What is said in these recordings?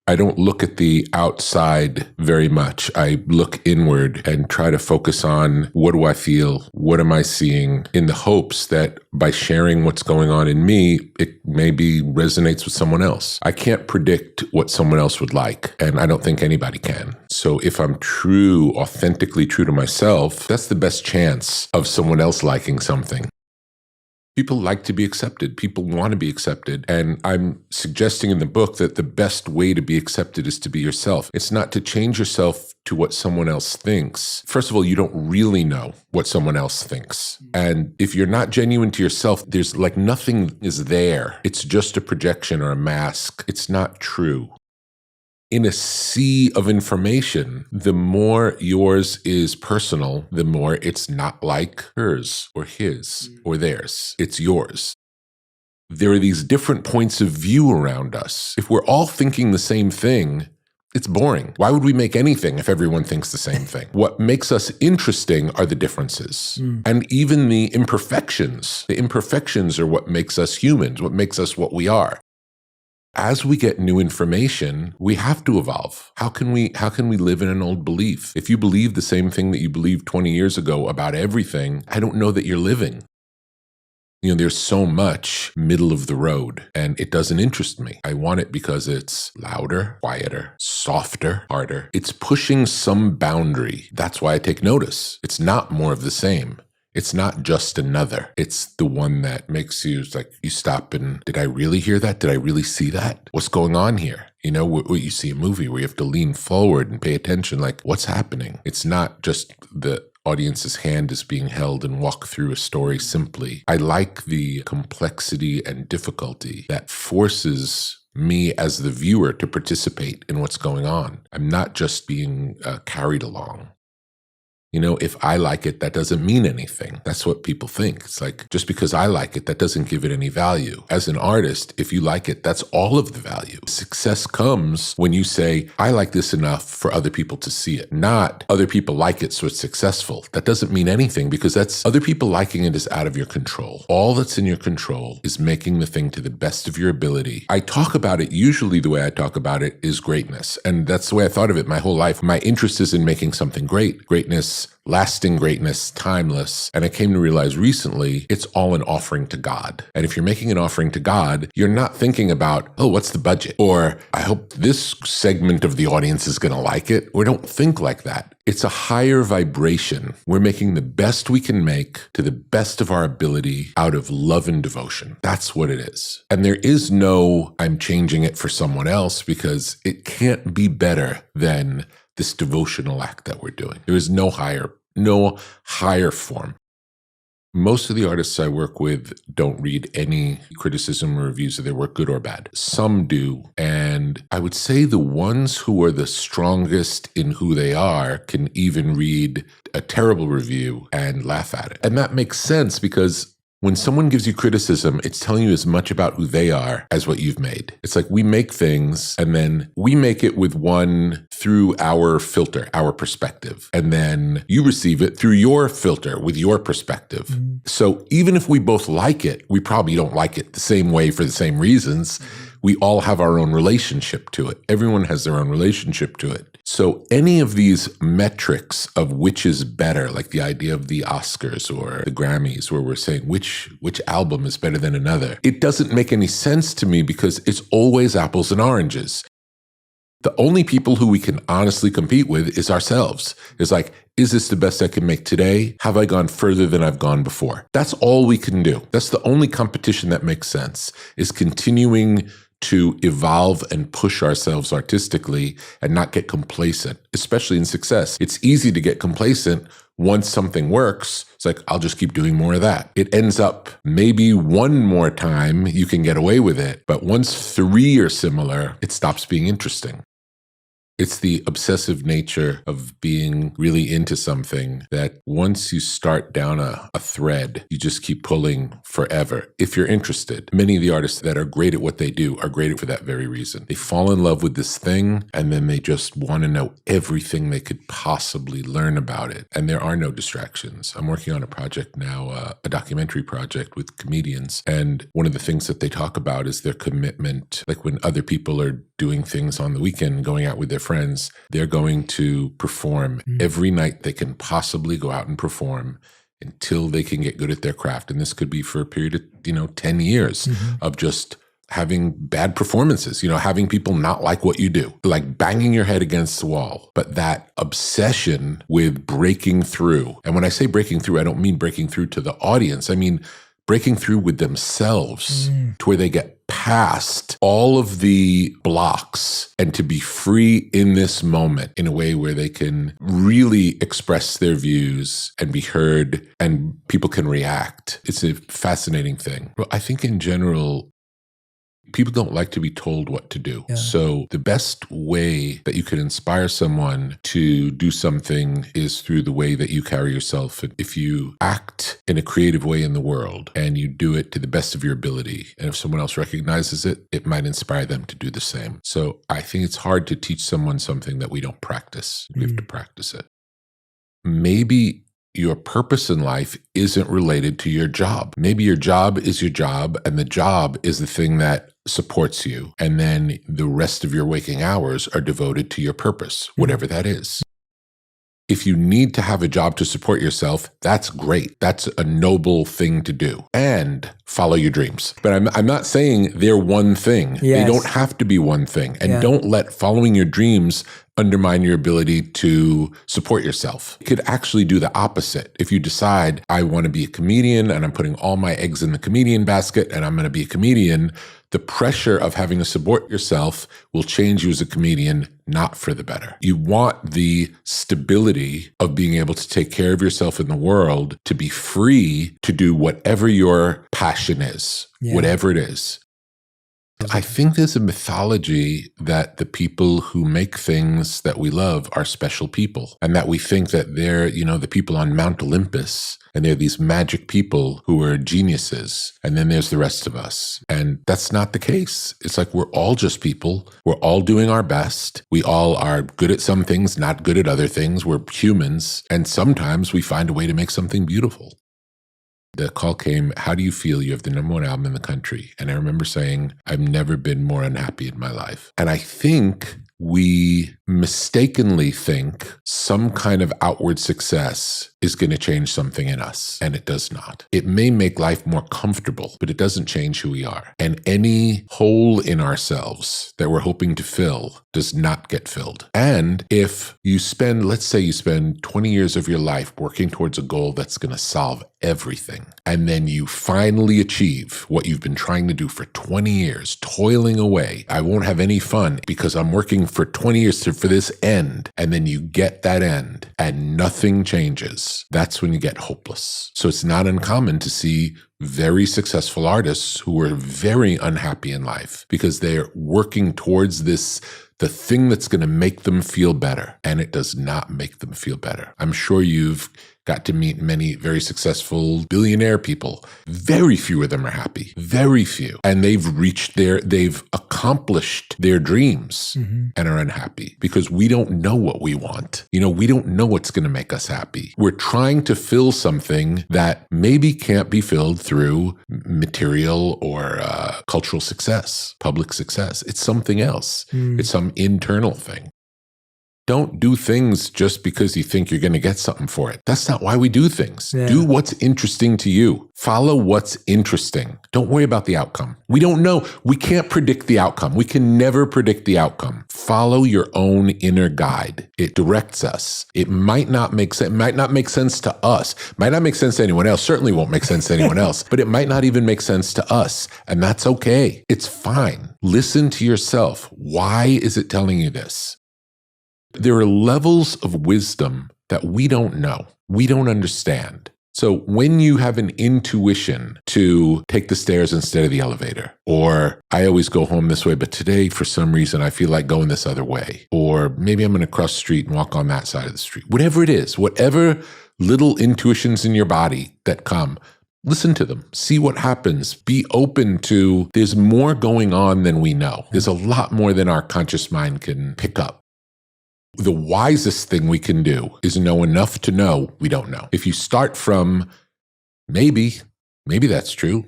I don't look at the outside very much. I look inward and try to focus on what do I feel? What am I seeing? In the hopes that by sharing what's going on in me, it maybe resonates with someone else. I can't predict what someone else would like, and I don't think anybody can. So if I'm authentically true to myself, that's the best chance of someone else liking something. People like to be accepted. People want to be accepted. And I'm suggesting in the book that the best way to be accepted is to be yourself. It's not to change yourself to what someone else thinks. First of all, you don't really know what someone else thinks. And if you're not genuine to yourself, there's like nothing is there. It's just a projection or a mask. It's not true. In a sea of information, the more yours is personal, the more it's not like hers or his or theirs. It's yours. There are these different points of view around us. If we're all thinking the same thing, it's boring. Why would we make anything if everyone thinks the same thing? What makes us interesting are the differences. And even the imperfections. The imperfections are what makes us humans, what makes us what we are. As we get new information, we have to evolve. How can we live in an old belief? If you believe the same thing that you believed 20 years ago about everything, I don't know that you're living. There's so much middle of the road, and it doesn't interest me. I want it because it's louder, quieter, softer, harder. It's pushing some boundary. That's why I take notice. It's not more of the same. It's not just another. It's the one that makes you, it's like you stop and, did I really hear that? Did I really see that? What's going on here? You see a movie where you have to lean forward and pay attention, like what's happening? It's not just the audience's hand is being held and walk through a story simply. I like the complexity and difficulty that forces me as the viewer to participate in what's going on. I'm not just being carried along. If I like it, that doesn't mean anything. That's what people think. It's like, just because I like it, that doesn't give it any value. As an artist, if you like it, that's all of the value. Success comes when you say, I like this enough for other people to see it, not other people like it, so it's successful. That doesn't mean anything because that's other people liking it is out of your control. All that's in your control is making the thing to the best of your ability. I talk about it, usually the way I talk about it is greatness. And that's the way I thought of it my whole life. My interest is in making something great. Greatness, lasting greatness, timeless. And I came to realize recently, it's all an offering to God. And if you're making an offering to God, you're not thinking about, oh, what's the budget? Or I hope this segment of the audience is going to like it. We don't think like that. It's a higher vibration. We're making the best we can make to the best of our ability out of love and devotion. That's what it is. And there is no, I'm changing it for someone else, because it can't be better than this devotional act that we're doing. There is no higher form. Most of the artists I work with don't read any criticism or reviews of their work, good or bad. Some do. And I would say the ones who are the strongest in who they are can even read a terrible review and laugh at it. And that makes sense because when someone gives you criticism, it's telling you as much about who they are as what you've made. It's like we make things and then we make it with one through our filter, our perspective. And then you receive it through your filter with your perspective. So even if we both like it, we probably don't like it the same way for the same reasons. We all have our own relationship to it. Everyone has their own relationship to it. So any of these metrics of which is better, like the idea of the Oscars or the Grammys, where we're saying which album is better than another, it doesn't make any sense to me because it's always apples and oranges. The only people who we can honestly compete with is ourselves. It's like, is this the best I can make today? Have I gone further than I've gone before? That's all we can do. That's the only competition that makes sense, is continuing to evolve and push ourselves artistically and not get complacent, especially in success. It's easy to get complacent once something works. It's like, I'll just keep doing more of that. It ends up maybe one more time you can get away with it, but once 3 are similar, it stops being interesting. It's the obsessive nature of being really into something that once you start down a thread, you just keep pulling forever. If you're interested, many of the artists that are great at what they do are great for that very reason. They fall in love with this thing and then they just want to know everything they could possibly learn about it. And there are no distractions. I'm working on a project now, a documentary project with comedians. And one of the things that they talk about is their commitment. Like when other people are doing things on the weekend, going out with their friends, they're going to perform every night they can possibly go out and perform until they can get good at their craft. And this could be for a period of, 10 years of just having bad performances, having people not like what you do, like banging your head against the wall. But that obsession with breaking through, and when I say breaking through, I don't mean breaking through to the audience. I mean breaking through with themselves to where they get past all of the blocks and to be free in this moment in a way where they can really express their views and be heard and people can react. It's a fascinating thing. Well, I think in general, people don't like to be told what to do. Yeah. So the best way that you can inspire someone to do something is through the way that you carry yourself. If you act in a creative way in the world and you do it to the best of your ability, and if someone else recognizes it, it might inspire them to do the same. So I think it's hard to teach someone something that we don't practice. We have to practice it. Maybe your purpose in life isn't related to your job. Maybe your job is your job and the job is the thing that supports you. And then the rest of your waking hours are devoted to your purpose, whatever that is. If you need to have a job to support yourself, that's great. That's a noble thing to do. And follow your dreams. But I'm not saying they're one thing. Yes. They don't have to be one thing. And don't let following your dreams undermine your ability to support yourself. You could actually do the opposite. If you decide, I want to be a comedian and I'm putting all my eggs in the comedian basket and I'm going to be a comedian, the pressure of having to support yourself will change you as a comedian, not for the better. You want the stability of being able to take care of yourself in the world, to be free to do whatever your passion is, whatever it is. I think there's a mythology that the people who make things that we love are special people, and that we think that they're, the people on Mount Olympus, and they're these magic people who are geniuses, and then there's the rest of us. And that's not the case. It's like we're all just people. We're all doing our best. We all are good at some things, not good at other things. We're humans, and sometimes we find a way to make something beautiful. The call came, how do you feel? You have the #1 album in the country. And I remember saying, I've never been more unhappy in my life. And I think we mistakenly think some kind of outward success is going to change something in us, and it does not. It may make life more comfortable, but it doesn't change who we are. And any hole in ourselves that we're hoping to fill does not get filled. And if you spend, let's say you spend 20 years of your life working towards a goal that's going to solve everything, and then you finally achieve what you've been trying to do for 20 years, toiling away. I won't have any fun because I'm working for 20 years for this end, and then you get that end and nothing changes. That's when you get hopeless. So it's not uncommon to see very successful artists who are very unhappy in life because they're working towards the thing that's going to make them feel better, and it does not make them feel better. I'm sure you've got to meet many very successful billionaire people. Very few of them are happy. Very few. And they've accomplished their dreams and are unhappy because we don't know what we want. We don't know what's going to make us happy. We're trying to fill something that maybe can't be filled through material or cultural success, public success. It's something else. It's some internal thing. Don't do things just because you think you're going to get something for it. That's not why we do things. Yeah. Do what's interesting to you. Follow what's interesting. Don't worry about the outcome. We don't know. We can't predict the outcome. We can never predict the outcome. Follow your own inner guide. It directs us. It might not make sense. It might not make sense to us. Might not make sense to anyone else. Certainly won't make sense to anyone else. But it might not even make sense to us. And that's okay. It's fine. Listen to yourself. Why is it telling you this? There are levels of wisdom that we don't know. We don't understand. So when you have an intuition to take the stairs instead of the elevator, or I always go home this way, but today for some reason I feel like going this other way, or maybe I'm going to cross the street and walk on that side of the street, whatever it is, whatever little intuitions in your body that come, listen to them, see what happens, be open to, there's more going on than we know. There's a lot more than our conscious mind can pick up. The wisest thing we can do is know enough to know we don't know. If you start from maybe that's true,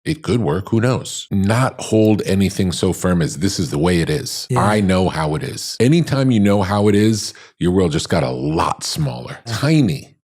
it could work, who knows? Not hold anything so firm as this is the way it is. Yeah. I know how it is. Anytime you know how it is, your world just got a lot smaller, tiny.